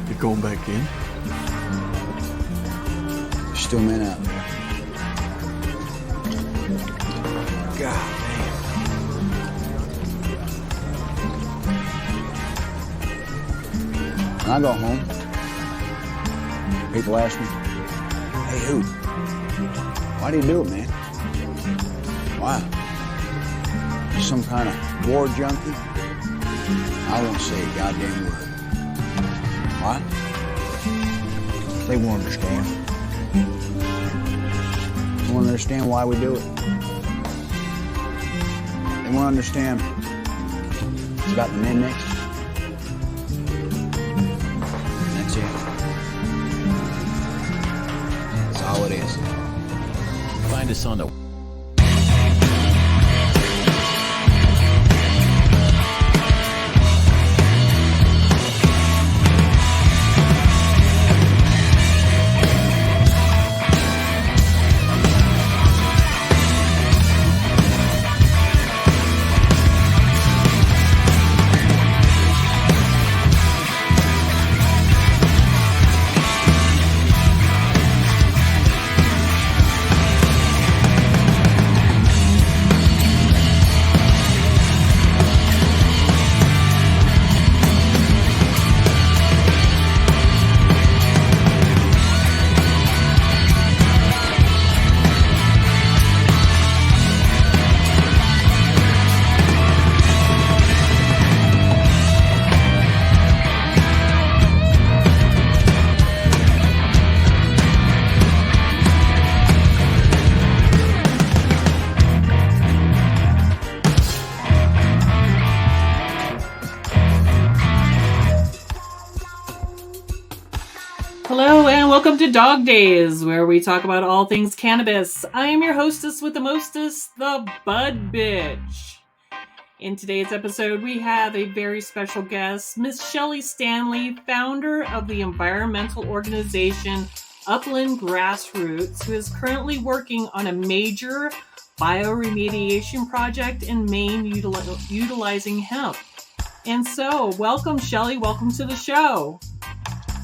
You going back in? There's still men out there. God damn. When I go home, people ask me, "Hey, who? Why do you do it, man? Why? You some kind of war junkie?" I won't say a goddamn word. Why? They won't understand. They won't understand why we do it. They won't understand it's about the men next to you. And that's it. That's all it is. Find us on the Hello and welcome to Dog Days, where we talk about all things cannabis. I am your hostess with the mostest, the Bud Bitch. In today's episode, we have a very special guest, Miss Shelley Stanley, founder of the environmental organization Upland Grassroots, who is currently working on a major bioremediation project in Maine utilizing hemp. And so, welcome, Shelley. Welcome to the show.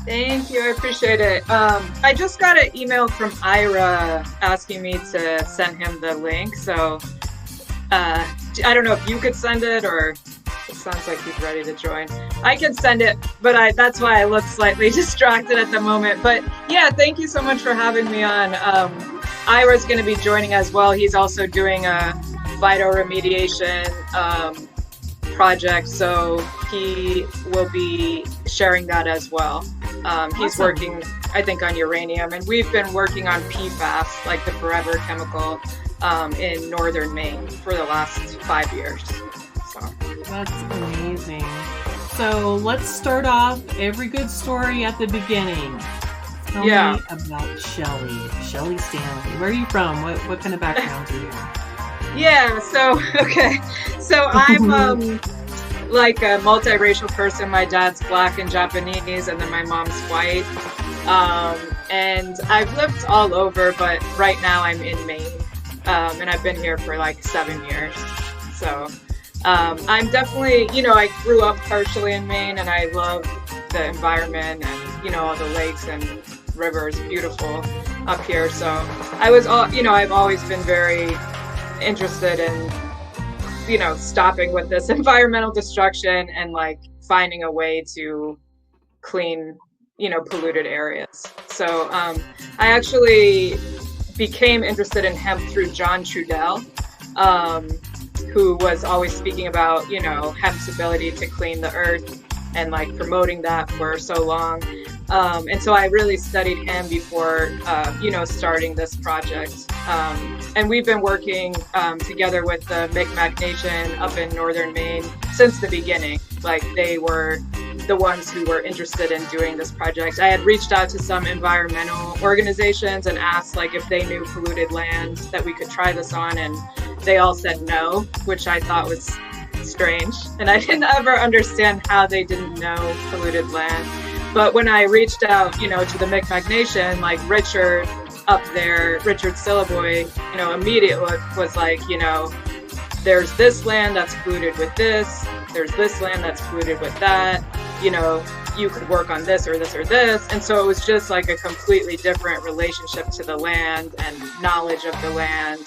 Thank you. I appreciate it. I just got an email from Ira asking me to send him the link. So I don't know if you could send it, or it sounds like he's ready to join. I can send it, but that's why I look slightly distracted at the moment. But yeah, thank you so much for having me on. Ira's going to be joining as well. He's also doing a bioremediation project, so he will be sharing that as well. He's working, I think, on uranium, and we've been working on PFAS, like the forever chemical, in northern Maine for the last 5 years. So That's amazing. So let's start off every good story at the beginning. Tell me about Shelley Stanley. Where are you from? What kind of background do you have? Yeah, so I'm like a multiracial person. My dad's black and Japanese, and then my mom's white. And I've lived all over, but right now I'm in Maine. And I've been here for like 7 years. So I'm definitely, I grew up partially in Maine, and I love the environment and, all the lakes and rivers, beautiful up here. So I've always been very interested in stopping with this environmental destruction and like finding a way to clean, polluted areas. So I actually became interested in hemp through John Trudell, who was always speaking about, hemp's ability to clean the earth and like promoting that for so long. And so I really studied him before, starting this project. And we've been working together with the Mi'kmaq Nation up in northern Maine since the beginning. Like, they were the ones who were interested in doing this project. I had reached out to some environmental organizations and asked like if they knew polluted land that we could try this on, and they all said no, which I thought was strange. And I didn't ever understand how they didn't know polluted land. But when I reached out, to the Mi'kmaq Nation, like Richard up there, Richard Syllaboy, immediately was like, there's this land that's polluted with this, there's this land that's polluted with that, you could work on this or this or this. And so it was just like a completely different relationship to the land and knowledge of the land.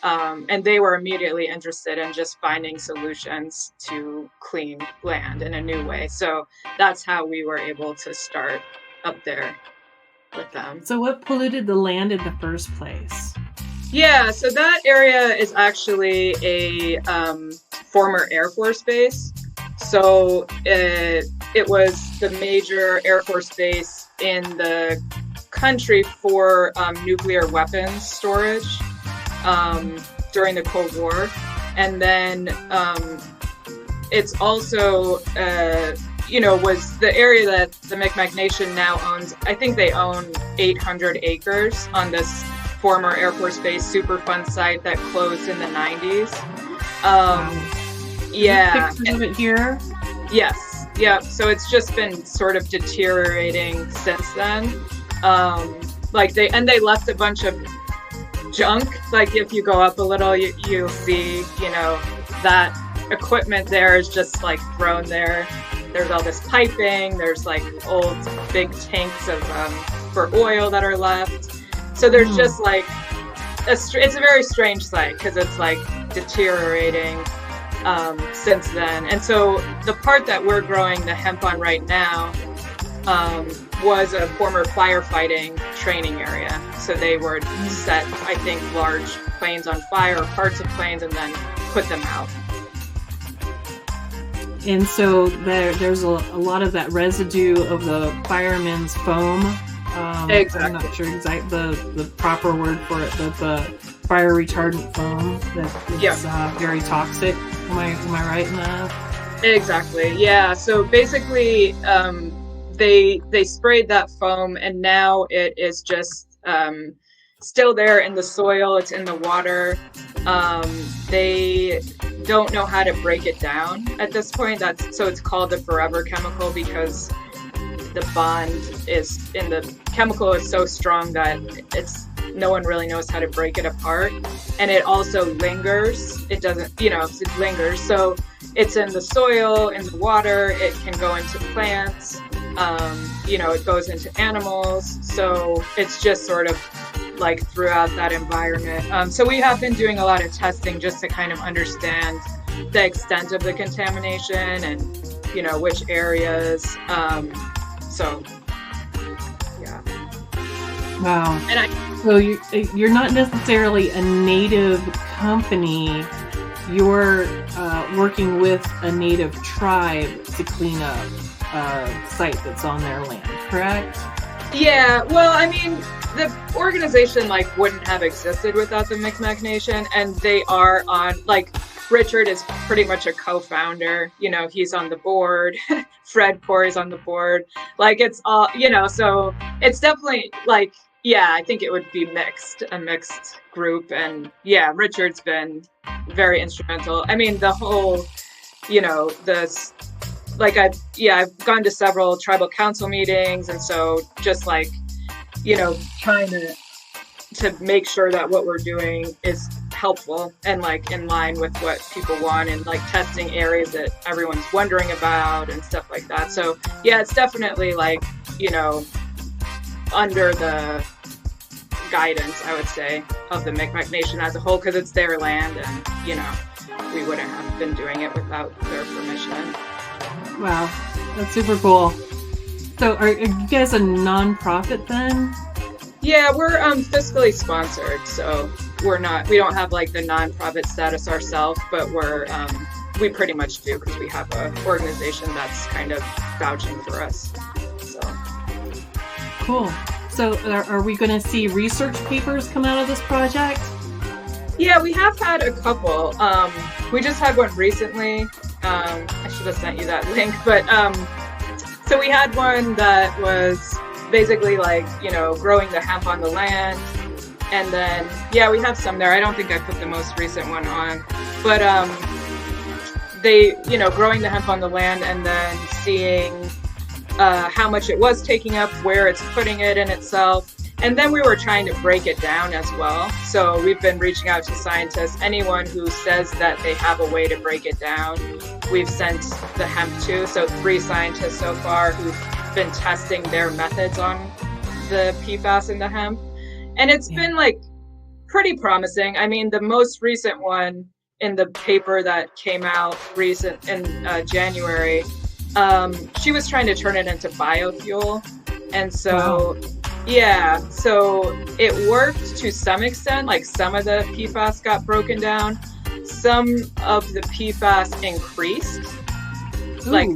And they were immediately interested in just finding solutions to clean land in a new way. So that's how we were able to start up there with them. So what polluted the land in the first place? Yeah, so that area is actually a former Air Force base. So it was the major Air Force base in the country for nuclear weapons storage during the Cold War. And then it's also, was the area that the Micmac Nation now owns. I think they own 800 acres on this former Air Force Base Superfund site that closed in the 90s. Yeah. Pictures of it here? Yes. Yeah. So it's just been sort of deteriorating since then. They left a bunch of junk. Like if you go up a little, you'll see, that equipment there is just like thrown there. There's all this piping. There's like old big tanks of for oil that are left. So there's just like it's a very strange site because it's like deteriorating since then. And so the part that we're growing the hemp on right now was a former firefighting training area. So they would set, I think, large planes on fire, or parts of planes, and then put them out. And so there's a lot of that residue of the fireman's foam. Exactly. I'm not sure exactly the proper word for it, but the fire retardant foam that is very toxic. Am I right in that? Exactly. Yeah. So basically, they sprayed that foam, and now it is just still there in the soil. It's in the water. They don't know how to break it down at this point. So it's called the forever chemical because the bond is in the chemical is so strong that no one really knows how to break it apart. And it also lingers. It doesn't, it lingers. So it's in the soil, in the water. It can go into plants. It goes into animals. So it's just sort of like throughout that environment. So we have been doing a lot of testing just to kind of understand the extent of the contamination and, which areas. So, yeah. Wow. And so you're not necessarily a native company. You're working with a native tribe to clean up a site that's on their land, correct? Yeah. Well, I mean, the organization wouldn't have existed without the Micmac Nation, and they are on Richard is pretty much a co-founder. He's on the board. Fred Corey's on the board. It's all, so it's definitely I think it would be a mixed group. And yeah, Richard's been very instrumental. I mean, the whole, I've gone to several tribal council meetings. And so just trying to make sure that what we're doing is helpful and in line with what people want, and testing areas that everyone's wondering about and stuff like that. So yeah, it's definitely under the guidance, I would say, of the Micmac Nation as a whole, because it's their land, and we wouldn't have been doing it without their permission. Wow, that's super cool. So are you guys a non-profit then? Yeah, we're fiscally sponsored, so we don't have the non-profit status ourselves, but we pretty much do because we have an organization that's kind of vouching for us. So cool. So are we going to see research papers come out of this project? Yeah, we have had a couple. We just had one recently. I should have sent you that link, but so we had one that was basically growing the hemp on the land. And then, yeah, we have some there. I don't think I put the most recent one on, but they, growing the hemp on the land and then seeing how much it was taking up, where it's putting it in itself. And then we were trying to break it down as well. So we've been reaching out to scientists, anyone who says that they have a way to break it down. We've sent the hemp to, so 3 scientists so far who've been testing their methods on the PFAS in the hemp. And it's been like pretty promising. I mean, the most recent one in the paper that came out in January, she was trying to turn it into biofuel. And so, yeah, so it worked to some extent. Like some of the PFAS got broken down. Some of the PFAS increased. Ooh. Like,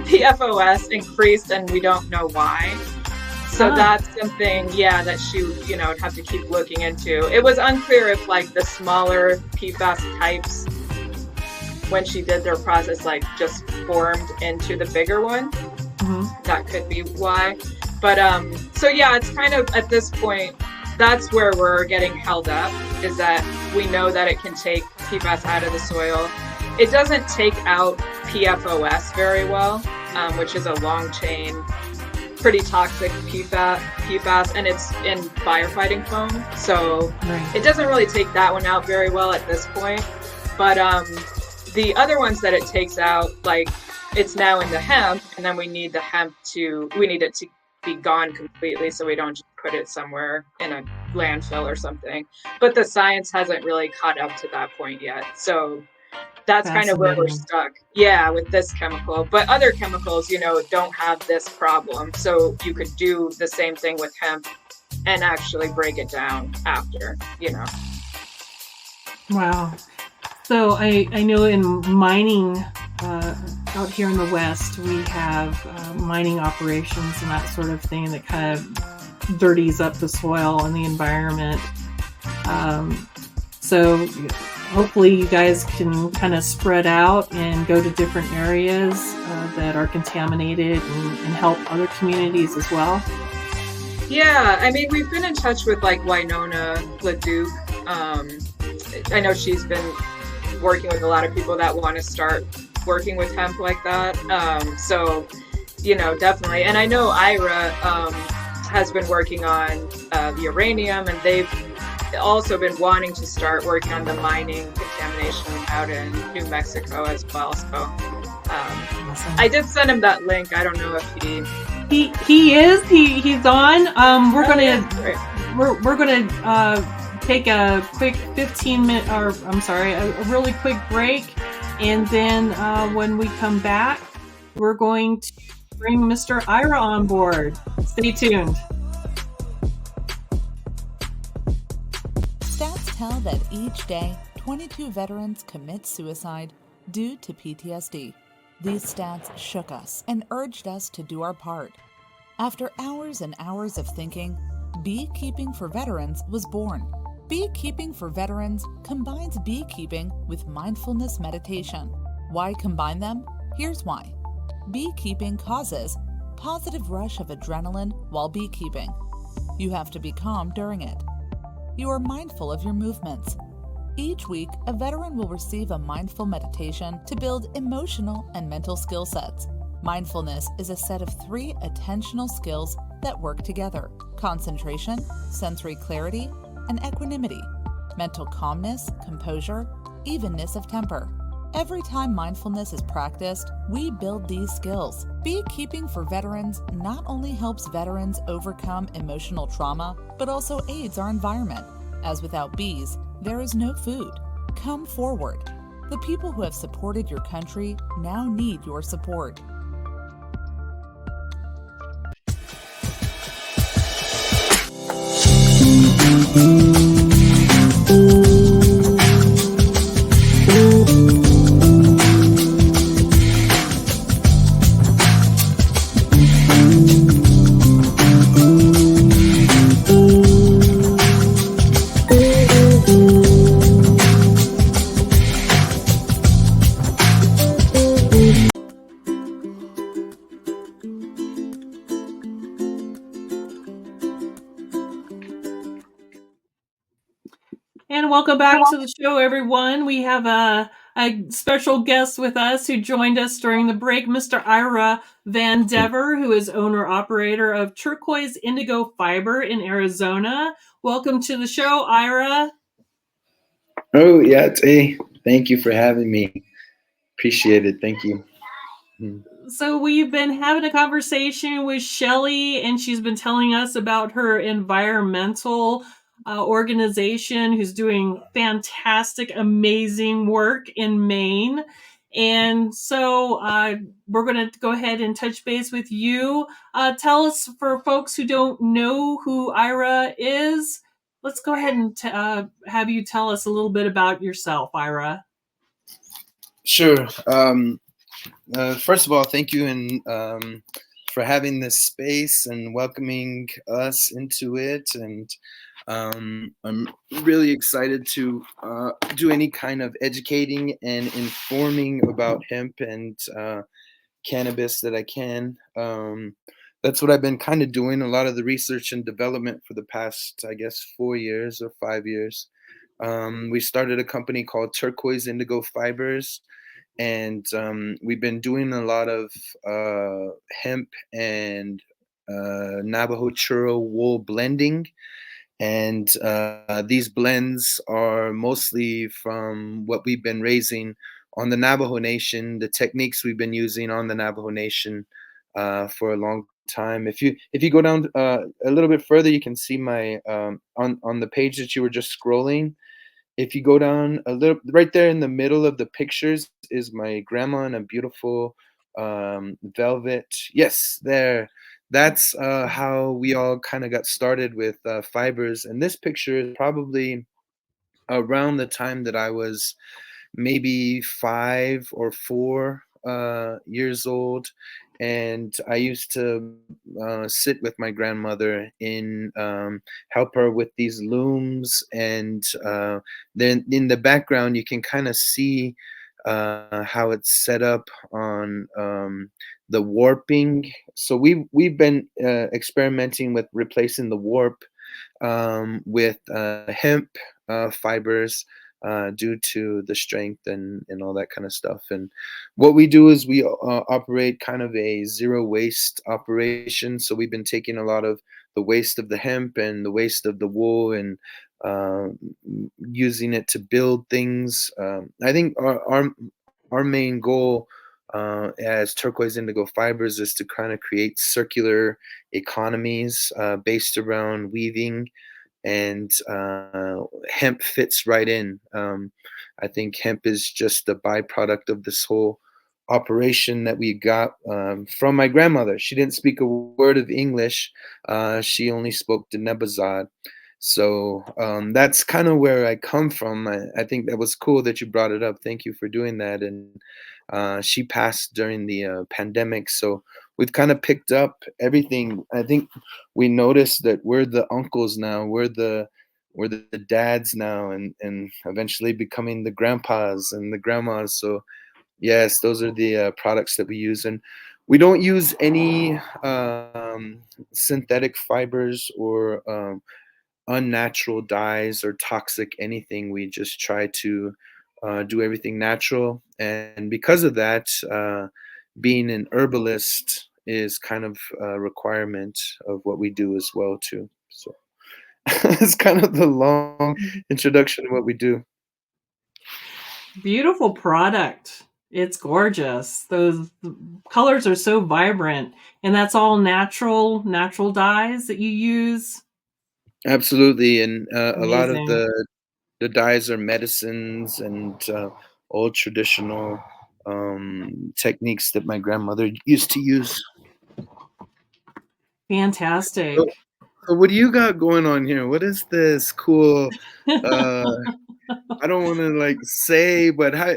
PFOS increased, and we don't know why. So that's something, that she, would have to keep looking into. It was unclear if like the smaller PFAS types, when she did their process, like just formed into the bigger one. Mm-hmm. That could be why. But so yeah, it's kind of at this point, that's where we're getting held up, is that we know that it can take PFAS out of the soil. It doesn't take out PFOS very well, which is a long chain, pretty toxic PFAS, and it's in firefighting foam. So It doesn't really take that one out very well at this point. But the other ones that it takes out, like it's now in the hemp, and then we need it to be gone completely, so we don't just put it somewhere in a landfill or something. But the science hasn't really caught up to that point yet. So that's kind of where we're stuck. Yeah, with this chemical. But other chemicals, don't have this problem. So you could do the same thing with hemp and actually break it down after, Wow. So I know in mining out here in the West, we have mining operations and that sort of thing that kind of dirties up the soil and the environment. So hopefully you guys can kind of spread out and go to different areas that are contaminated and help other communities as well. Yeah, I mean, we've been in touch with like Winona LaDuke. I know she's been working with a lot of people that want to start working with hemp like that. So, definitely. And I know Ira has been working on the uranium, and they've also been wanting to start working on the mining contamination out in New Mexico as well. So Awesome. I did send him that link. I don't know if he's on. We're gonna take a quick 15-minute, a really quick break, and then when we come back, we're going to bring Mr. Ira on board. Stay tuned. Stats tell that each day, 22 veterans commit suicide due to PTSD. These stats shook us and urged us to do our part. After hours and hours of thinking, Beekeeping for Veterans was born. Beekeeping for Veterans combines beekeeping with mindfulness meditation. Why combine them? Here's why. Beekeeping causes positive rush of adrenaline while beekeeping. You have to be calm during it. You are mindful of your movements. Each week, a veteran will receive a mindful meditation to build emotional and mental skill sets. Mindfulness is a set of 3 attentional skills that work together: concentration, sensory clarity, and equanimity, mental calmness, composure, evenness of temper. Every time mindfulness is practiced, we build these skills. Beekeeping for Veterans not only helps veterans overcome emotional trauma, but also aids our environment, as without bees, there is no food. Come forward. The people who have supported your country now need your support. And welcome back to the show, everyone. We have a special guest with us who joined us during the break, Mr. Ira Van Dever, who is owner-operator of Turquoise Indigo Fiber in Arizona. Welcome to the show, Ira. Oh, yeah. Hey, thank you for having me. Appreciate it. Thank you. So we've been having a conversation with Shelly, and she's been telling us about her environmental organization who's doing fantastic, amazing work in Maine. And so we're going to go ahead and touch base with you. Tell us, for folks who don't know who Ira is, let's go ahead and have you tell us a little bit about yourself, Ira. Sure. First of all, thank you for having this space and welcoming us into it. And I'm really excited to do any kind of educating and informing about hemp and cannabis that I can. That's what I've been kind of doing, a lot of the research and development for the past, I guess, 4 years or 5 years. We started a company called Turquoise Indigo Fibers, and we've been doing a lot of hemp and Navajo churro wool blending. And these blends are mostly from what we've been raising on the Navajo Nation, the techniques we've been using on the Navajo Nation for a long time. If you go down a little bit further, you can see my on the page that you were just scrolling. If you go down a little, right there in the middle of the pictures is my grandma in a beautiful velvet. Yes, there. That's how we all kind of got started with fibers. And this picture is probably around the time that I was maybe 5 or 4 years old. And I used to sit with my grandmother in help her with these looms. And then in the background, you can kind of see how it's set up on the warping. So we've been experimenting with replacing the warp with hemp fibers due to the strength and all that kind of stuff. And what we do is we operate kind of a zero waste operation. So we've been taking a lot of the waste of the hemp and the waste of the wool and using it to build things. I think our main goal as Turquoise Indigo Fibers is to kind of create circular economies based around weaving, and hemp fits right in. I think hemp is just a byproduct of this whole operation that we got from my grandmother. She didn't speak a word of English. She only spoke Denebazad. So that's kind of where I come from. I think that was cool that you brought it up. Thank you for doing that. And she passed during the pandemic. So we've kind of picked up everything. I think we noticed that we're the uncles now. We're the dads now, and eventually becoming the grandpas and the grandmas. So yes, those are the products that we use. And we don't use any synthetic fibers or unnatural dyes or toxic anything. We just try to do everything natural. And because of that, being an herbalist is kind of a requirement of what we do as well too. So it's kind of the long introduction of what we do. Beautiful product. It's gorgeous. Those colors are so vibrant, and that's all natural dyes that you use. Absolutely. And a lot of Amazing. the dyes are medicines and old traditional techniques that my grandmother used to use. Fantastic. So what do you got going on here? What is this cool? Uh, I don't want to like say, but how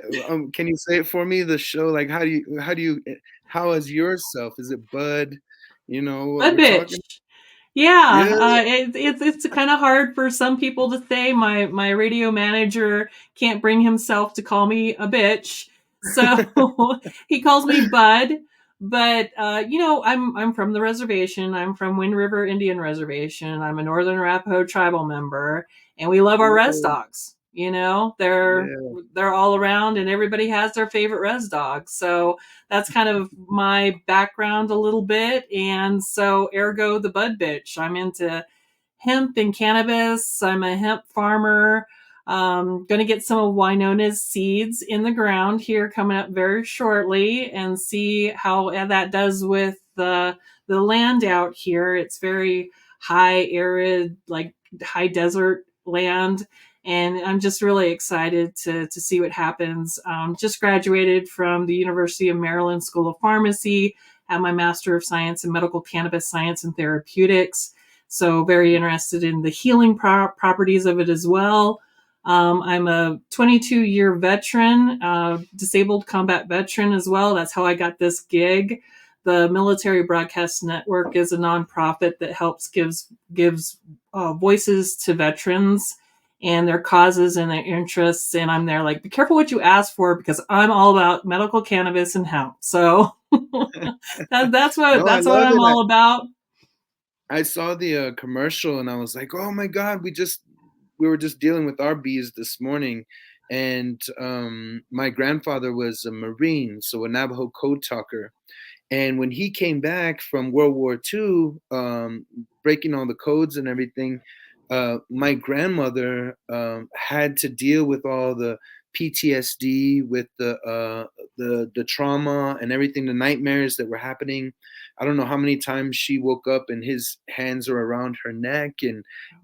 can you say it for me? The show, like, how is yourself? Is it Bud? You know what A we're talking? bitch. Yeah, Yeah. it's kind of hard for some people to say. My radio manager can't bring himself to call me a bitch, so he calls me Bud. But I'm from the reservation. I'm from Wind River Indian Reservation. I'm a Northern Arapaho tribal member, and we love our res dogs. You know, they're all around, and everybody has their favorite res dog. So that's kind of my background a little bit. And so ergo the bud bitch. I'm into hemp and cannabis. I'm a hemp farmer. Going to get some of Winona's seeds in the ground here coming up very shortly, and see how that does with the land out here. It's very high arid, like high desert land, and I'm just really excited to see what happens. Just graduated from the University of Maryland School of Pharmacy, have my Master of Science in Medical Cannabis Science and Therapeutics. So very interested in the healing properties of it as well. I'm a 22-year veteran, disabled combat veteran as well. That's how I got this gig. The Military Broadcast Network is a nonprofit that helps gives voices to veterans and their causes and their interests. And I'm there like, be careful what you ask for, because I'm all about medical cannabis and hemp. So that's what No, I that's what love I'm it. all about. I saw the commercial and I was like, oh my God, we were just dealing with our bees this morning. And my grandfather was a Marine, so a Navajo code talker. And when he came back from World War II, breaking all the codes and everything, my grandmother had to deal with all the PTSD, with the trauma and everything, the nightmares that were happening. I don't know how many times she woke up and his hands are around her neck,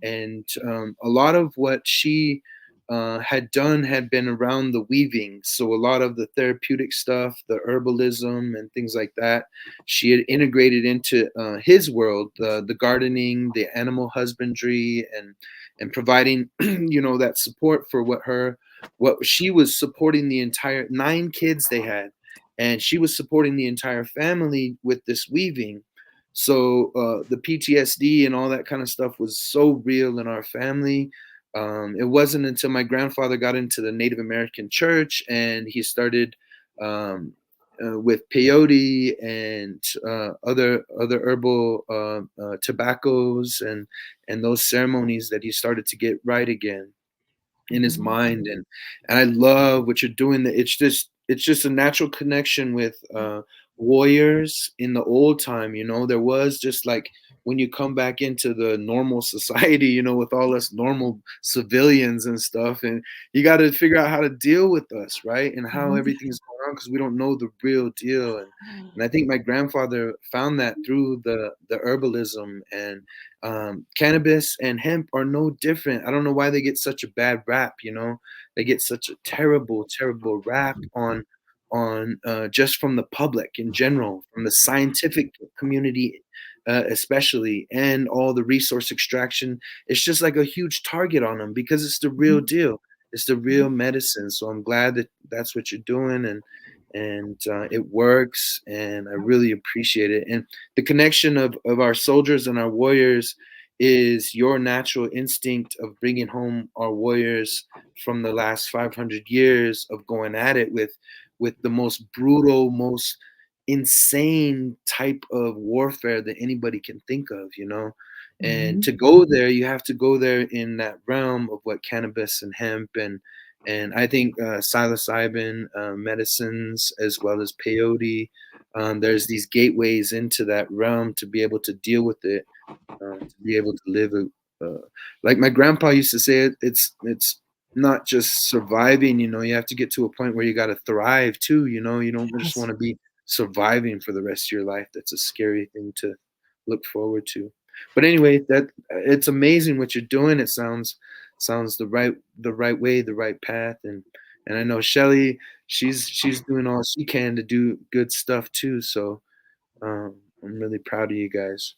and a lot of what she had done had been around the weaving. So a lot of the therapeutic stuff, the herbalism and things like that, she had integrated into his world, the gardening, the animal husbandry, and providing, that support for what she was supporting the entire 9 kids they had, and she was supporting the entire family with this weaving. So the PTSD and all that kind of stuff was so real in our family. It wasn't until my grandfather got into the Native American church and he started with peyote and other herbal tobaccos and those ceremonies that he started to get right again in his mind. And I love what you're doing. It's just a natural connection with warriors in the old time. There was just like, when you come back into the normal society, with all us normal civilians and stuff, and you got to figure out how to deal with us, right? And how everything's going on, because we don't know the real deal. And I think my grandfather found that through the herbalism, and cannabis and hemp are no different. I don't know why they get such a bad rap. They get such a terrible, terrible rap on just from the public in general, from the scientific community especially, and all the resource extraction. It's just like a huge target on them, because it's the real deal. It's the real medicine. So I'm glad that that's what you're doing, and it works, and I really appreciate it. And the connection of our soldiers and our warriors is your natural instinct of bringing home our warriors from the last 500 years of going at it with the most brutal, most insane type of warfare that anybody can think of. And to go there, you have to go there in that realm of what cannabis and hemp and I think psilocybin medicines, as well as peyote. There's these gateways into that realm to be able to deal with it, to be able to live like my grandpa used to say, it's not just surviving. You have to get to a point where you got to thrive too. You don't just want to be surviving for the rest of your life. That's a scary thing to look forward to. But anyway, that it's amazing what you're doing. It sounds the right way, the right path. And I know Shelly, she's doing all she can to do good stuff too. So I'm really proud of you guys.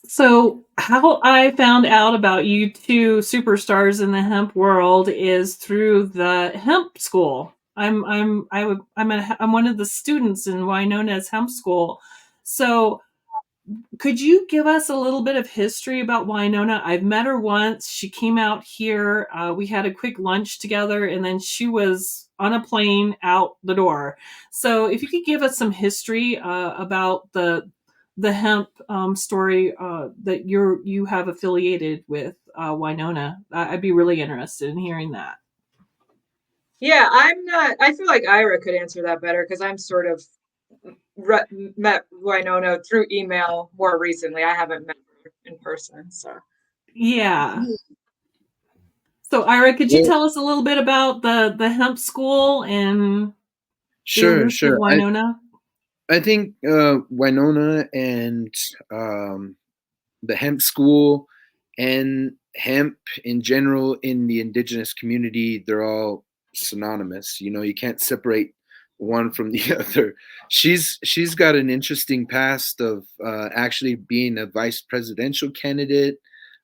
So how I found out about you two superstars in the hemp world is through the hemp school. I'm one of the students in Winona's hemp school. So could you give us a little bit of history about Winona? I've met her once. She came out here. We had a quick lunch together, and then she was on a plane out the door. So if you could give us some history about the the hemp story that you have affiliated with Winona. I'd be really interested in hearing that. Yeah, I'm not. I feel like Ira could answer that better because I'm sort of met Winona through email more recently. I haven't met her in person, so. Yeah. So Ira, could you Well, tell us a little bit about the hemp school and the sure, University of sure. Winona? I think Winona and the hemp school and hemp in general in the indigenous community, they're all synonymous. You know, you can't separate one from the other. She's got an interesting past of actually being a vice presidential candidate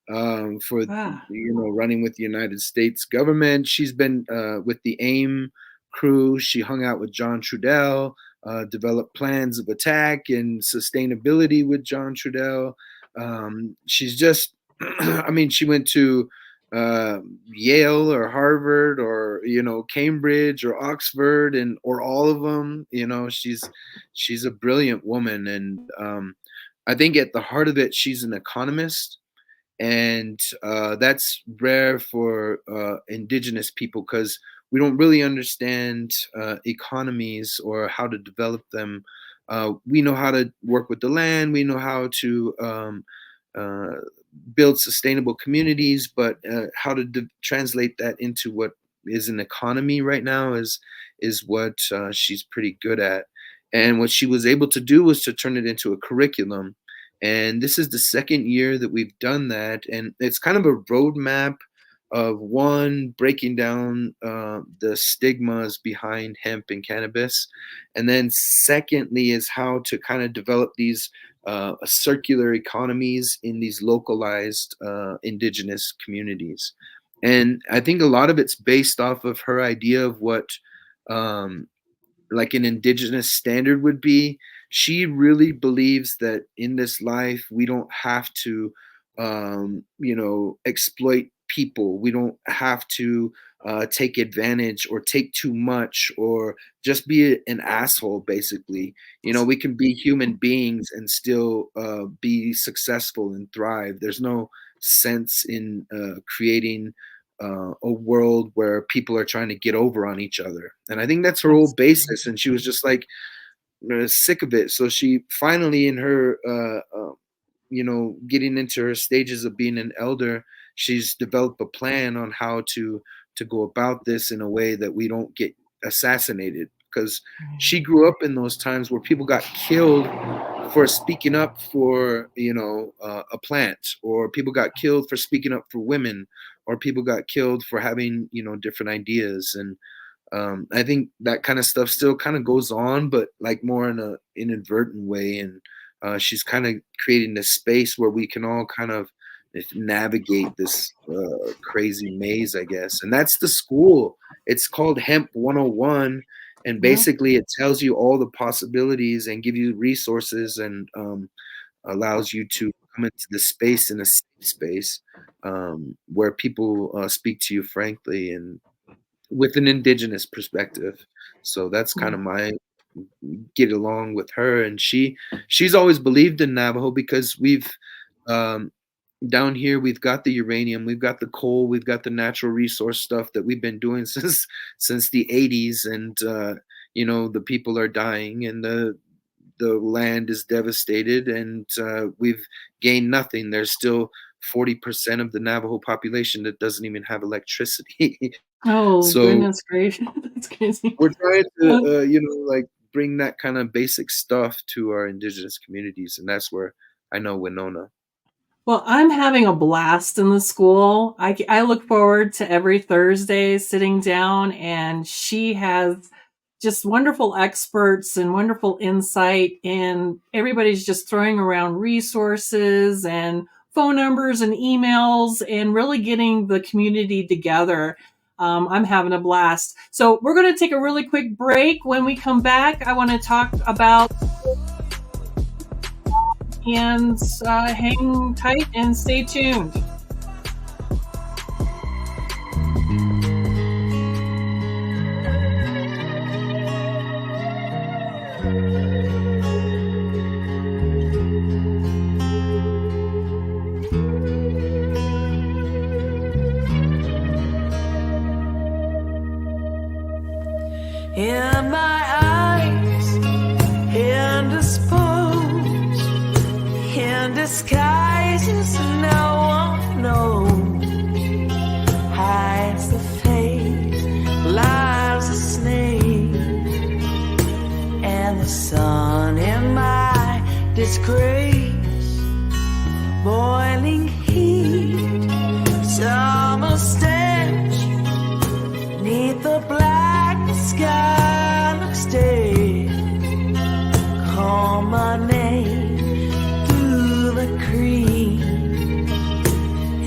for Ah, running with the United States government. She's been with the AIM crew. She hung out with John Trudell, developed plans of attack and sustainability with John Trudell. She's just, I mean, she went to Yale or Harvard or Cambridge or Oxford or all of them. She's a brilliant woman, and I think at the heart of it, she's an economist, and that's rare for indigenous people because we don't really understand economies or how to develop them. We know how to work with the land. We know how to uh, build sustainable communities, but how to translate that into what is an economy right now is what she's pretty good at. And what she was able to do was to turn it into a curriculum. And this is the second year that we've done that. And it's kind of a roadmap of one, breaking down the stigmas behind hemp and cannabis. And then secondly is how to kind of develop these circular economies in these localized indigenous communities. And I think a lot of it's based off of her idea of what like an indigenous standard would be. She really believes that in this life we don't have to exploit people. We don't have to take advantage or take too much or just be an asshole, basically. We can be human beings and still be successful and thrive. There's no sense in creating a world where people are trying to get over on each other. And I think that's her whole basis. And she was just like sick of it. So she finally, in her, getting into her stages of being an elder, she's developed a plan on how to go about this in a way that we don't get assassinated. Because she grew up in those times where people got killed for speaking up for a plant, or people got killed for speaking up for women, or people got killed for having different ideas. And I think that kind of stuff still kind of goes on, but like more in a inadvertent way. And she's kind of creating this space where we can all kind of navigate this crazy maze, I guess. And that's the school. It's called Hemp 101. And basically it tells you all the possibilities and give you resources and allows you to come into the space, in a safe space where people speak to you frankly and with an indigenous perspective. So that's kind of my get along with her. And she's always believed in Navajo because we've down here, we've got the uranium, we've got the coal, we've got the natural resource stuff that we've been doing since the 80s. And the people are dying and the land is devastated, and we've gained nothing. There's still 40% of the Navajo population that doesn't even have electricity. oh, So goodness gracious. That's crazy. we're trying to like bring that kind of basic stuff to our indigenous communities, and that's where I know Winona. Well, I'm having a blast in the school. I look forward to every Thursday sitting down, and she has just wonderful experts and wonderful insight, and everybody's just throwing around resources and phone numbers and emails and really getting the community together. I'm having a blast. So we're going to take a really quick break. When we come back, I want to talk about and hang tight and stay tuned. in disguises no one knows, hides the face, lies a snake, and the sun in my disgrace, boiling heat, summer stench, neath the black sky looks dead. Call my name through the cream,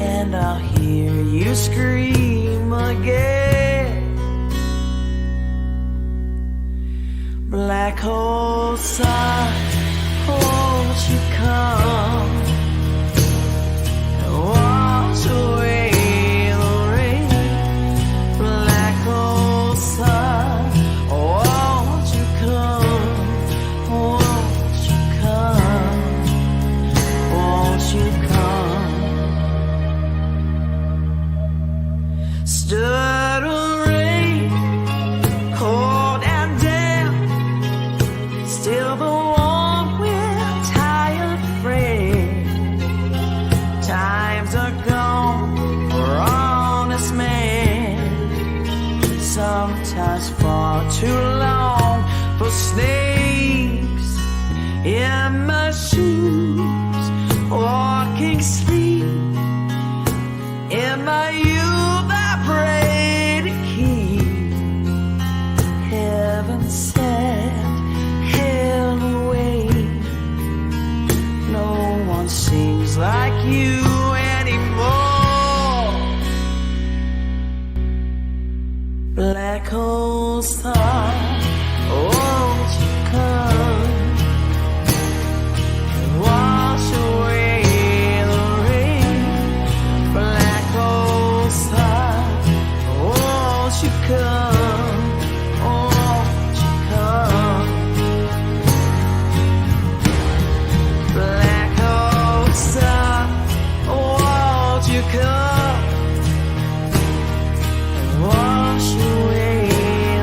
and I'll hear you scream again. Black hole sun, won't you come and wash away the rain? Black hole sun, won't you come? Won't you come? Won't you come? Stood a rain, cold and damp, still the warm with tired friends. Times are gone for honest men, sometimes far too long for snakes in my shoes, walking sleep in my youth. I pray to keep heaven sent hell away. No one sings like you anymore. Black hole star, won't you come and wash away the rain? Black hole star, won't you come? Won't you come? Black hole star, won't you come and wash away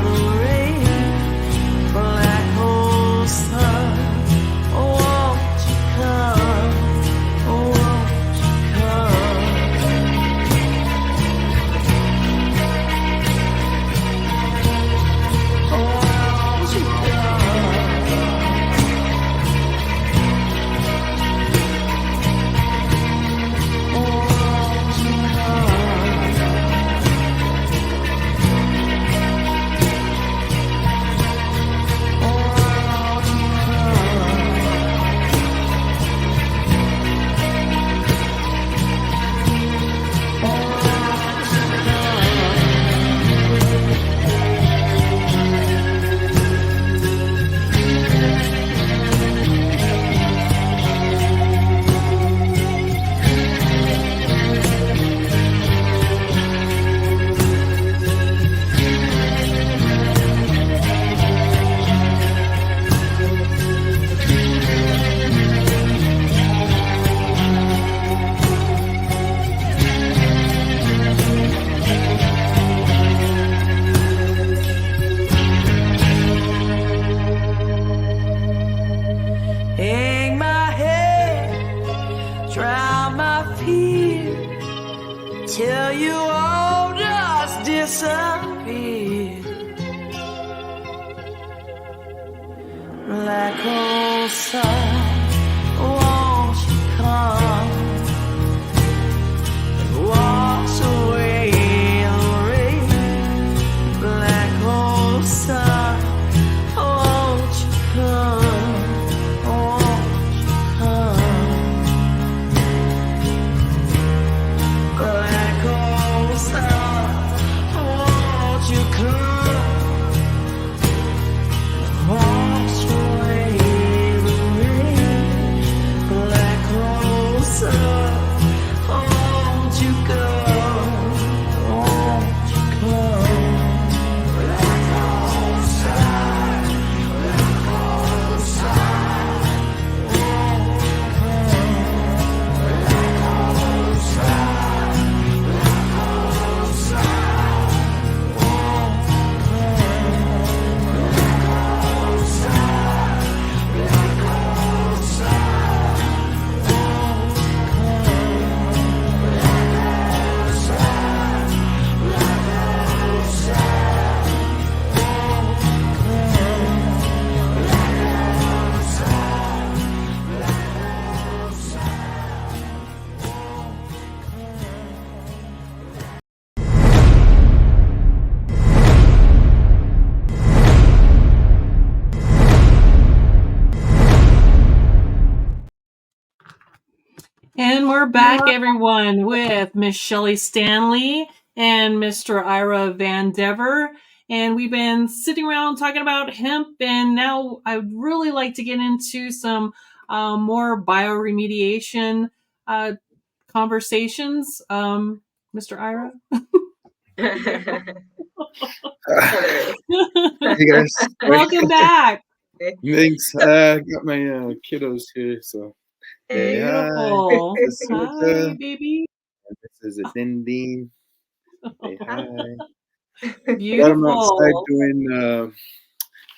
the rain? Black hole star, won't you come? Won't you come? Won't you hang my head, drown my fear, till you all just disappear. Black hole sun, won't you come and wash away the rain? Black hole sun, won't you come? Won't you come? Black hole sun, won't And we're back, everyone, with Miss Shelley Stanley and Mr. Ira Van Dever. And we've been sitting around talking about hemp, and now I'd really like to get into some more bioremediation conversations. Mr. Ira? Hilarious. Hey guys, Welcome back. thanks. Got my kiddos here, so Hey. hey, hi. Beautiful. This is Hi, Suta. baby. This is a Din Din. Say hi. Got them outside Beautiful. doing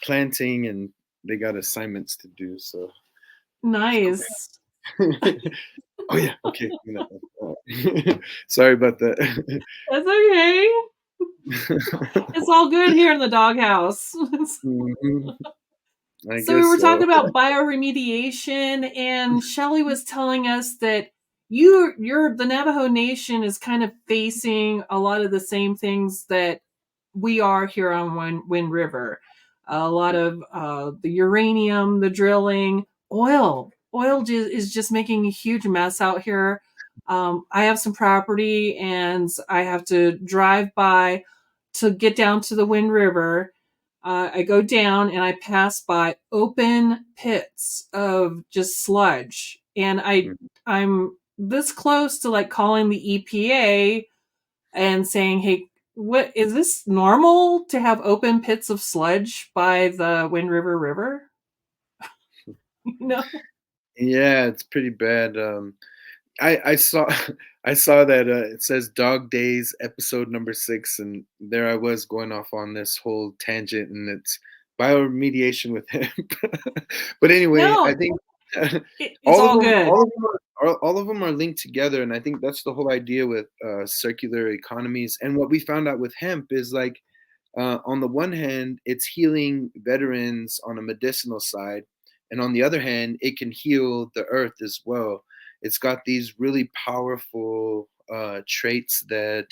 planting, and they got assignments to do. So Nice. oh yeah, okay. Sorry about that. That's okay. It's all good here in the doghouse. Mhm. I So we guess were so. talking about bioremediation, and Shelley was telling us that you're the Navajo Nation is kind of facing a lot of the same things that we are here on Wind River. A lot of the uranium, the drilling, oil is just making a huge mess out here. I have some property, and I have to drive by to get down to the Wind River. I go down and I pass by open pits of just sludge, and I'm this close to like calling the EPA and saying, "Hey, what is this normal to have open pits of sludge by the Wind River River?" No. Yeah, it's pretty bad. I saw I saw that it says Dog Days episode number 6, and there I was going off on this whole tangent, and it's bioremediation with hemp. But anyway, No, I think it's all good. all of them are linked together, and I think that's the whole idea with circular economies. And what we found out with hemp is like on the one hand, it's healing veterans on a medicinal side, and on the other hand, it can heal the earth as well. It's got these really powerful traits that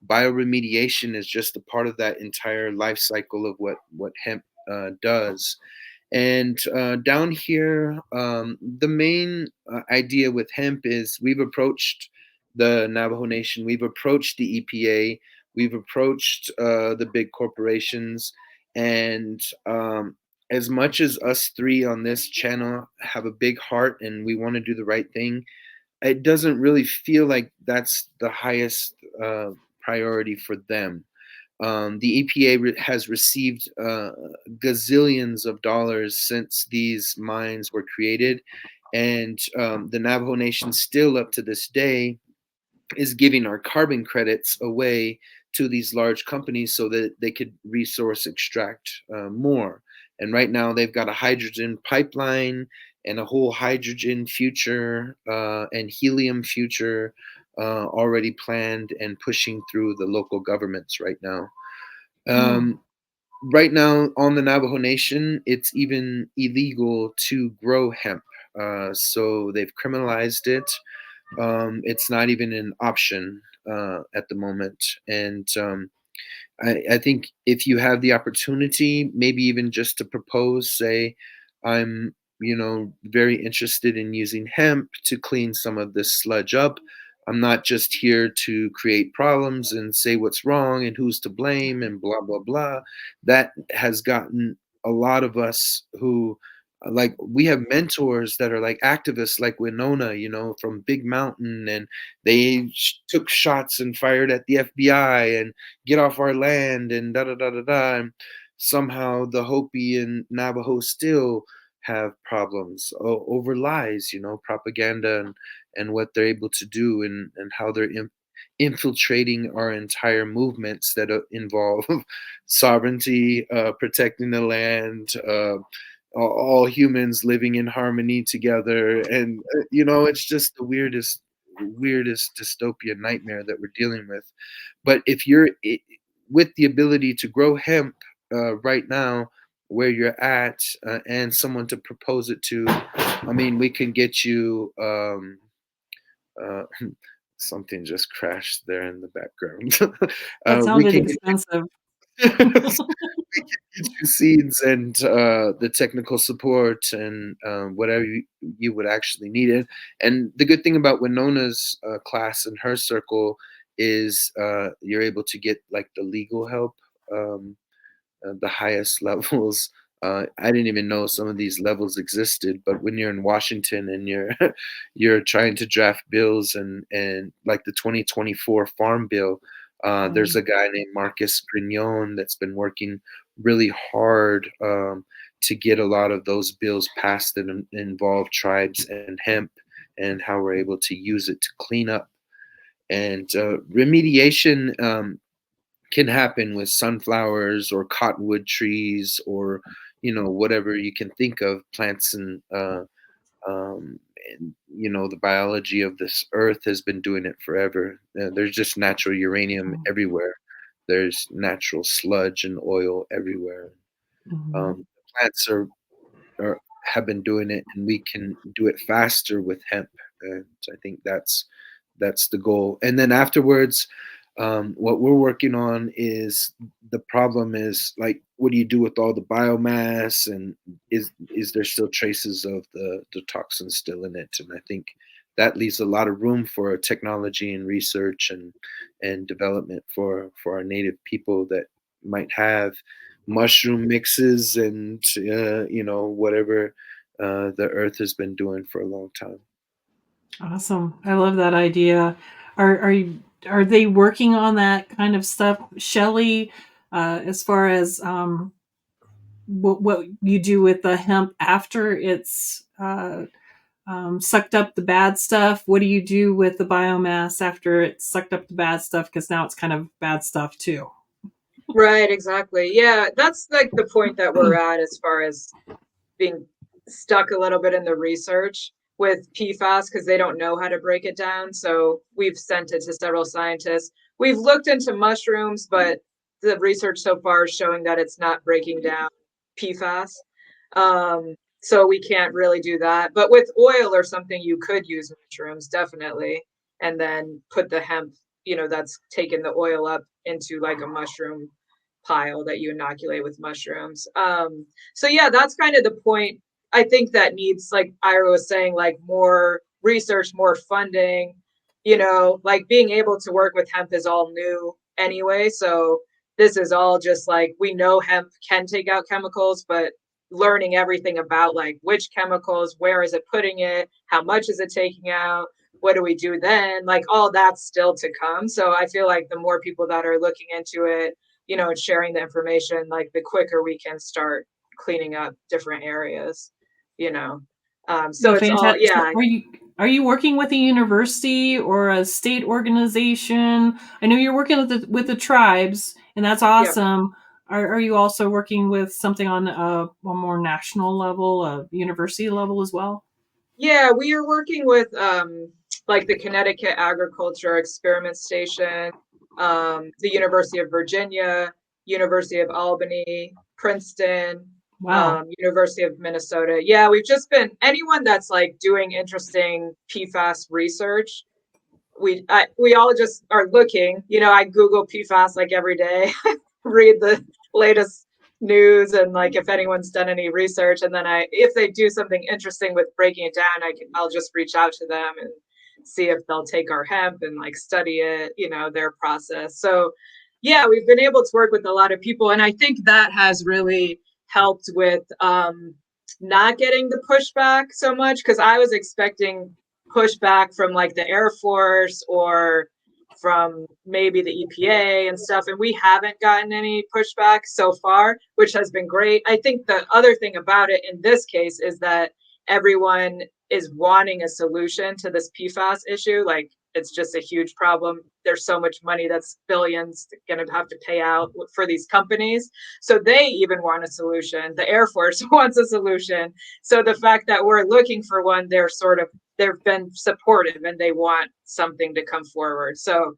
bioremediation is just a part of that entire life cycle of what hemp does. And down here, the main idea with hemp is we've approached the Navajo Nation, we've approached the EPA, we've approached the big corporations, and as much as us three on this channel have a big heart and we want to do the right thing, it doesn't really feel like that's the highest priority for them. The EPA has received gazillions of dollars since these mines were created, and the Navajo Nation still, up to this day, is giving our carbon credits away to these large companies so that they could resource extract more. And right now, they've got a hydrogen pipeline and a whole hydrogen future and helium future already planned and pushing through the local governments right now. Um, right now on the Navajo Nation, it's even illegal to grow hemp. So they've criminalized it. It's not even an option at the moment. And I think if you have the opportunity, maybe even just to propose, say, I'm, very interested in using hemp to clean some of this sludge up. I'm not just here to create problems and say what's wrong and who's to blame and blah, blah, blah. That has gotten a lot of us who, like, we have mentors that are like activists like Winona, from Big Mountain, and they took shots and fired at the FBI and get off our land and da da da da da. And somehow the Hopi and Navajo still have problems over lies, propaganda and what they're able to do and how they're infiltrating our entire movements that involve sovereignty, protecting the land, all humans living in harmony together. And, it's just the weirdest dystopian nightmare that we're dealing with. But if you're with the ability to grow hemp right now, where you're at, and someone to propose it to, I mean, we can get you. Uh, Something just crashed there in the background. That We sounded can get expensive. Get you seeds and the technical support and whatever you would actually need. And the good thing about Winona's class and her circle is you're able to get like the legal help, the highest levels. I didn't even know some of these levels existed, but when you're in Washington and you're you're trying to draft bills and like the 2024 Farm Bill, there's a guy named Marcus Grignon that's been working really hard to get a lot of those bills passed that involve tribes and hemp and how we're able to use it to clean up. And remediation can happen with sunflowers or cottonwood trees or whatever you can think of plants and the biology of this earth has been doing it forever. There's just natural uranium everywhere. There's natural sludge and oil everywhere. Plants have been doing it, and we can do it faster with hemp. And I think that's the goal. And then afterwards, what we're working on is the problem is like, what do you do with all the biomass, and is there still traces of the toxins still in it? And I think that leaves a lot of room for technology and research and development for our native people that might have mushroom mixes and whatever the earth has been doing for a long time. Awesome. I love that idea. Are they working on that kind of stuff, Shelley, as far as what you do with the hemp after it's sucked up the bad stuff? What do you do with the biomass after it's sucked up the bad stuff? Because now it's kind of bad stuff too. Right, exactly. Yeah, that's like the point that we're at as far as being stuck a little bit in the research with PFAS because they don't know how to break it down. So we've sent it to several scientists. We've looked into mushrooms, but the research so far is showing that it's not breaking down PFAS. So we can't really do that. But with oil or something, you could use mushrooms, definitely. And then put the hemp, that's taken the oil up into like a mushroom pile that you inoculate with mushrooms. So yeah, that's kind of the point. I think that needs, like Ira was saying, like more research, more funding, like being able to work with hemp is all new anyway. So this is all just like, we know hemp can take out chemicals, but learning everything about like which chemicals, where is it putting it, how much is it taking out, what do we do then, like all that's still to come. So I feel like the more people that are looking into it, and sharing the information, like the quicker we can start cleaning up different areas, so it's all, Fantastic. yeah. Are you working with a university or a state organization? I know you're working with the tribes, and that's awesome. Yeah. Are you also working with something on a more national level, a university level as well? Yeah, we are working with like the Connecticut Agriculture Experiment Station, the University of Virginia, University of Albany, Princeton, wow. University of Minnesota. Yeah, we've just been, anyone that's like doing interesting PFAS research, we all just are looking. I Google PFAS like every day, read the latest news and like if anyone's done any research, and then if they do something interesting with breaking it down, I'll just reach out to them and see if they'll take our hemp and like study it, their process. So yeah, we've been able to work with a lot of people, and I think that has really helped with not getting the pushback so much, because I was expecting pushback from like the Air Force or from maybe the EPA and stuff, and we haven't gotten any pushback so far, which has been great. I think the other thing about it in this case is that everyone is wanting a solution to this PFAS issue. Like, it's just a huge problem. There's so much money, that's billions going to have to pay out for these companies. So they even want a solution. The Air Force wants a solution. So the fact that we're looking for one, they've been supportive and they want something to come forward. So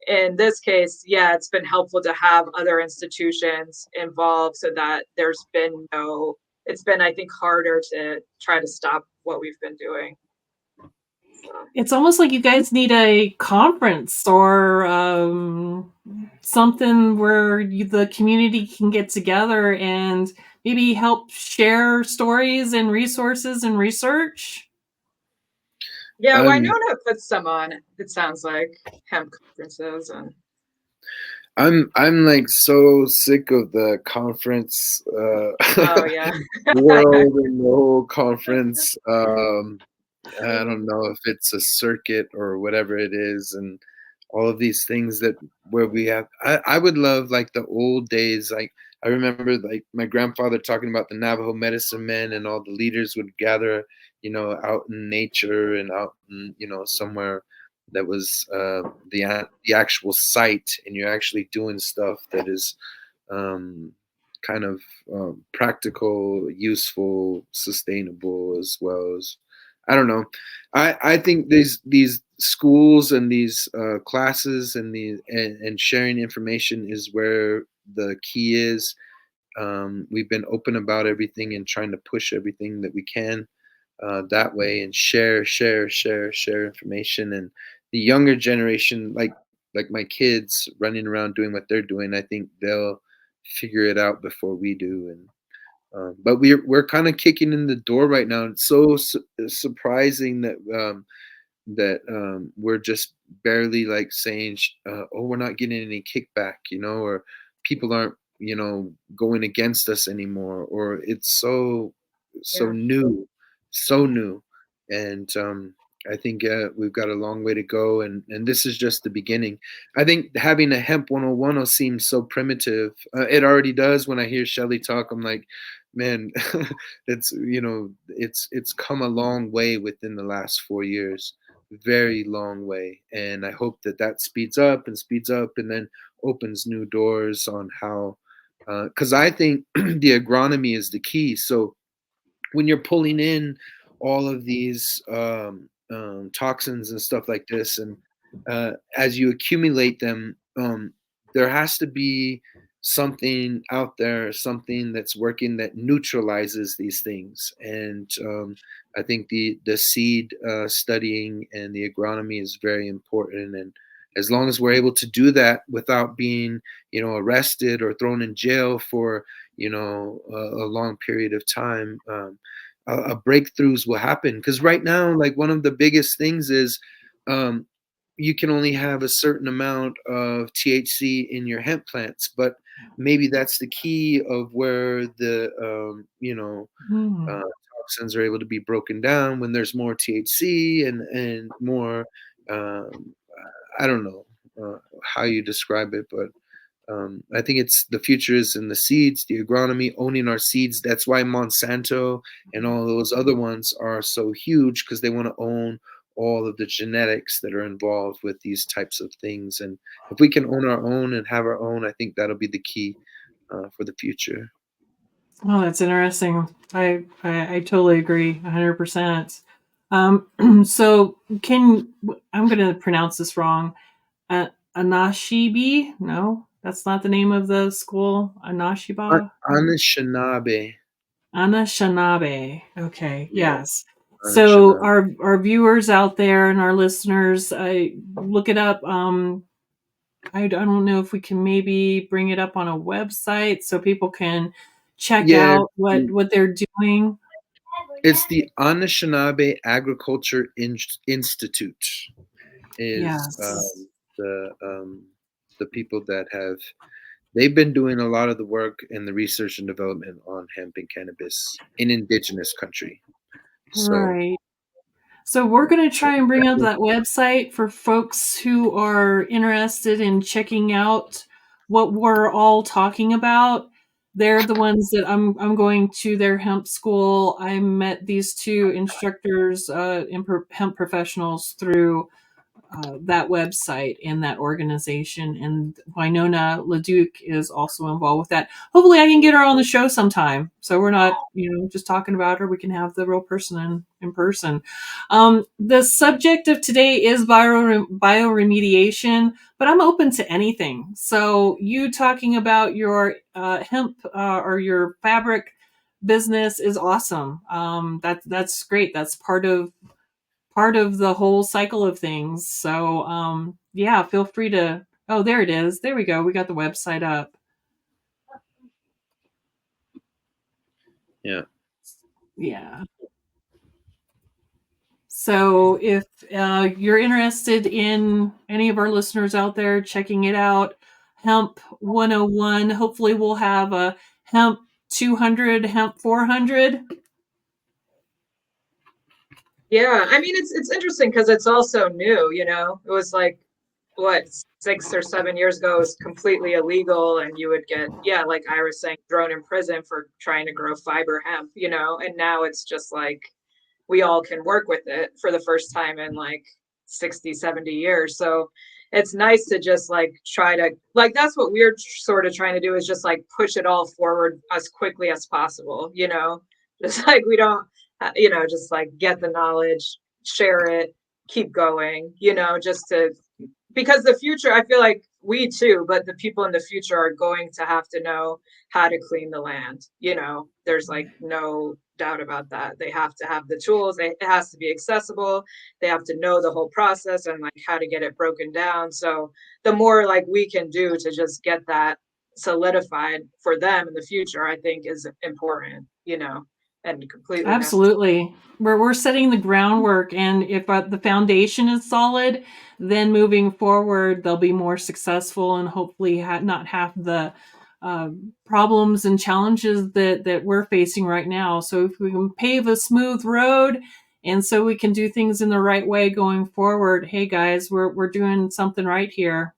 in this case, yeah, it's been helpful to have other institutions involved so that it's been, I think, harder to try to stop what we've been doing. It's almost like you guys need a conference or something where the community can get together and maybe help share stories and resources and research? Yeah, I'm Winona puts some on, it sounds like, hemp conferences and I'm like so sick of the conference oh yeah. world and the whole conference. I don't know if it's a circuit or whatever it is, and all of these things that where we have. I would love like the old days. Like I remember like my grandfather talking about the Navajo medicine men, and all the leaders would gather, out in nature and out in, somewhere that was the actual site, and you're actually doing stuff that is um, kind of practical, useful, sustainable, as well as I don't know. I think these schools and these classes and and sharing information is where the key is. We've been open about everything and trying to push everything that we can that way and share information. And the younger generation, like my kids running around doing what they're doing, I think they'll figure it out before we do. And but we're kind of kicking in the door right now. It's so surprising that we're just barely like saying, "Oh, we're not getting any kickback," or people aren't, going against us anymore, or it's so Yeah. new, so new, and I think we've got a long way to go, and this is just the beginning. I think having a hemp 101 will seem so primitive. It already does when I hear Shelly talk. I'm like, man, it's come a long way within the last 4 years, very long way, and I hope that that speeds up and then opens new doors on how, because I think the agronomy is the key. So when you're pulling in all of these toxins and stuff like this, and as you accumulate them, there has to be something out there, something that's working that neutralizes these things. And I think the seed studying and the agronomy is very important. And as long as we're able to do that without being, arrested or thrown in jail for, a long period of time, breakthroughs will happen. Because right now, like one of the biggest things is um, you can only have a certain amount of THC in your hemp plants, but maybe that's the key of where the Hmm. uh, toxins are able to be broken down when there's more THC and more. Um, I don't know how you describe it, but I think it's the future is in the seeds, the agronomy, owning our seeds. That's why Monsanto and all those other ones are so huge, because they want to own all of the genetics that are involved with these types of things. And if we can own our own and have our own, I think that'll be the key for the future. Oh, that's interesting. I totally agree 100%. So I'm going to pronounce this wrong. Anashibi? No, that's not the name of the school. Anashiba? Anishinaabe. Anashinabe. Okay, Yeah, yes. So Anishinaabe. our viewers out there and our listeners, look it up. I don't know if we can maybe bring it up on a website so people can check Yeah, out what they're doing. it's the Anishinaabe Agriculture Institute. Is Yes. the people that they've been doing a lot of the work and the research and development on hemp and cannabis in indigenous country. So Right. So we're going to try and bring up that website for folks who are interested in checking out what we're all talking about. They're the ones that I'm going to their hemp school. I met these two instructors, hemp professionals through that website and that organization. And Winona LaDuke is also involved with that. Hopefully, I can get her on the show sometime. So we're not, just talking about her. We can have the real person in person. The subject of today is bioremediation, but I'm open to anything. So you talking about your hemp or your fabric business is awesome. That's great. That's part of the whole cycle of things. So yeah, feel free to Oh, there it is. There we go. We got the website up. Yeah. Yeah. So if you're interested in any of our listeners out there checking it out, Hemp 101, hopefully we'll have a Hemp 200, Hemp 400. Yeah, I mean it's interesting because it's also new, you know. It was like what 6 or 7 years ago it was completely illegal, and you would get, yeah, like I was saying, thrown in prison for trying to grow fiber hemp, you know, and now it's just like we all can work with it for the first time in like 60, 70 years. So it's nice to just like try to, like, that's what we're sort of trying to do, is just like push it all forward as quickly as possible, you know, just like we don't, you know, just like get the knowledge, share it, keep going, you know, just to, because the future, I feel like we too, but the people in the future are going to have to know how to clean the land. You know, there's like no doubt about that. They have to have the tools. It has to be accessible. They have to know the whole process and like how to get it broken down. So the more like we can do to just get that solidified for them in the future, I think is important, you know, and completely necessary. Absolutely. We're setting the groundwork, and if the foundation is solid, then moving forward they'll be more successful and hopefully not have the problems and challenges that we're facing right now. So if we can pave a smooth road, and so we can do things in the right way going forward, hey guys, we're doing something right here.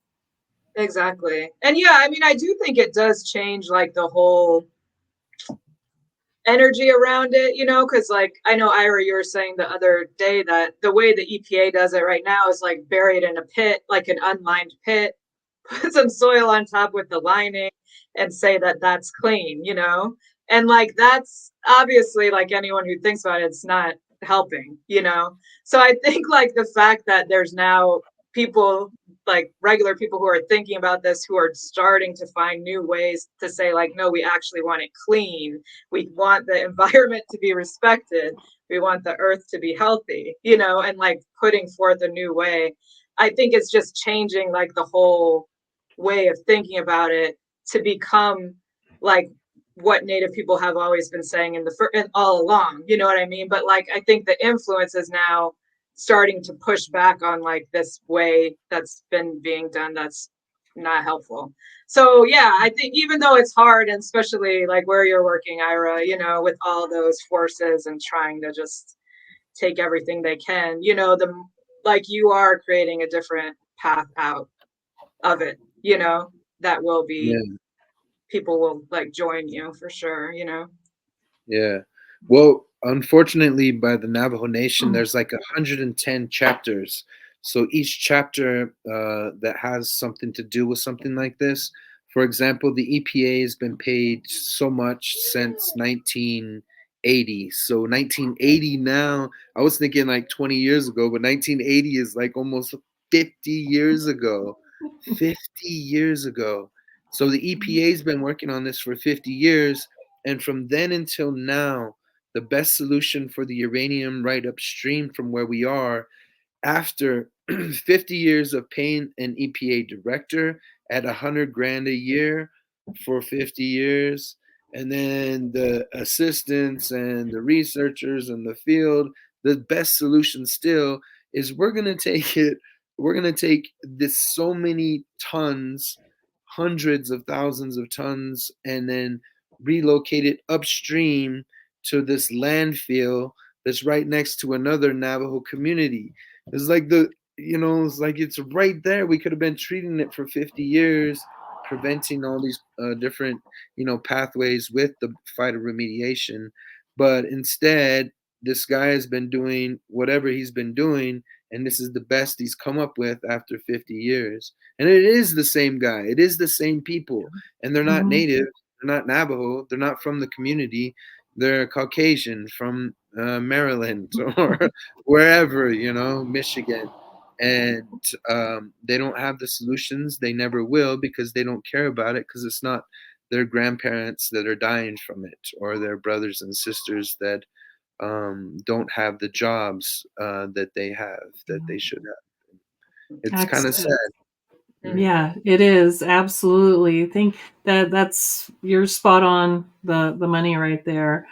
Exactly. And yeah, I mean, I do think it does change like the whole energy around it, you know, because like I know, Ira, you were saying the other day that the way the EPA does it right now is like buried in a pit, like an unlined pit, put some soil on top with the lining and say that that's clean, you know? And like that's obviously, like anyone who thinks about it, it's not helping, you know? So I think like the fact that there's now people, like regular people who are thinking about this, who are starting to find new ways to say like, no, we actually want it clean. We want the environment to be respected. We want the earth to be healthy, you know, and like putting forth a new way. I think it's just changing like the whole way of thinking about it to become like what Native people have always been saying all along, you know what I mean? But like I think the influence is now starting to push back on like this way that's been being done that's not helpful. So yeah, I think even though it's hard, and especially like where you're working, Ira, you know, with all those forces and trying to just take everything they can, you know, the like you are creating a different path out of it, you know, that will be, Yeah. people will like join you for sure, you know. Yeah. Well, unfortunately, by the Navajo Nation, there's like 110 chapters. So each chapter that has something to do with something like this. For example, the EPA has been paid so much since 1980. So 1980 now, I was thinking like 20 years ago, but 1980 is like almost 50 years ago. 50 years ago. So the EPA has been working on this for 50 years. And from then until now, the best solution for the uranium right upstream from where we are, after 50 years of paying an EPA director at 100 grand a year for 50 years, and then the assistants and the researchers in the field, the best solution still is we're going to take this so many tons, hundreds of thousands of tons, and then relocate it upstream to this landfill that's right next to another Navajo community. It's like it's like it's right there. We could have been treating it for 50 years, preventing all these different, pathways with the fight of remediation. But instead, this guy has been doing whatever he's been doing, and this is the best he's come up with after 50 years. And it is the same guy. It is the same people, and they're not native. They're not Navajo. They're not from the community. They're Caucasian from Maryland or wherever, Michigan. And they don't have the solutions. They never will, because they don't care about it, because it's not their grandparents that are dying from it, or their brothers and sisters that don't have the jobs that they have, that they should have. It's kind of sad. Yeah, it is. Absolutely. Think that's you're spot on the money right there.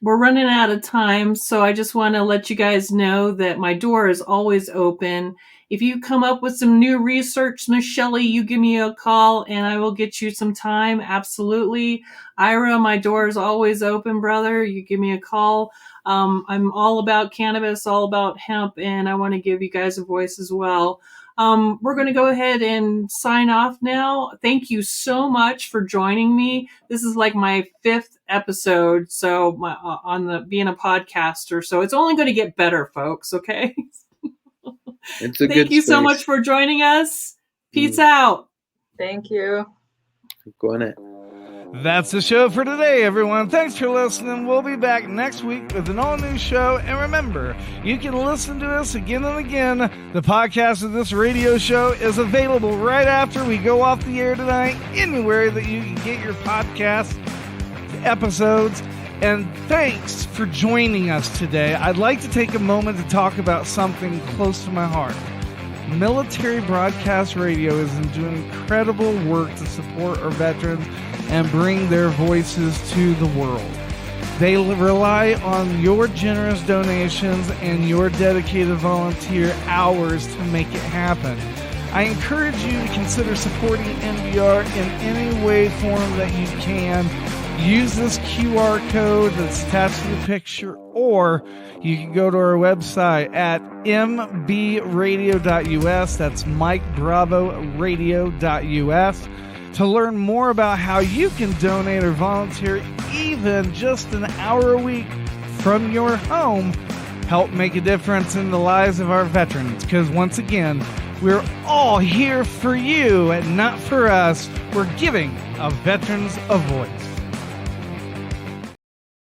We're running out of time, so I just want to let you guys know that my door is always open. If you come up with some new research, Miss Shelley, you give me a call and I will get you some time. Absolutely. Ira, my door is always open, brother. You give me a call. I'm all about cannabis, all about hemp, and I want to give you guys a voice as well. We're going to go ahead and sign off now. Thank you so much for joining me. This is like my 5th episode, so on the being a podcaster. So it's only going to get better, folks. Okay. It's a Thank good you so space. much for joining us. Peace out. Thank you. Go on it. That's the show for today, everyone. Thanks for listening. We'll be back next week with an all-new show. And remember, you can listen to us again and again. The podcast of this radio show is available right after we go off the air tonight, anywhere that you can get your podcast episodes. And thanks for joining us today. I'd like to take a moment to talk about something close to my heart. Military Broadcast Radio is doing incredible work to support our veterans and bring their voices to the world. They rely on your generous donations and your dedicated volunteer hours to make it happen. I encourage you to consider supporting NBR in any way, form that you can. Use this QR code that's attached to the picture, or you can go to our website at mbradio.us. That's Mike Bravo Radio.us to learn more about how you can donate or volunteer even just an hour a week from your home. Help make a difference in the lives of our veterans, because once again, we're all here for you and not for us. We're giving our veterans a voice.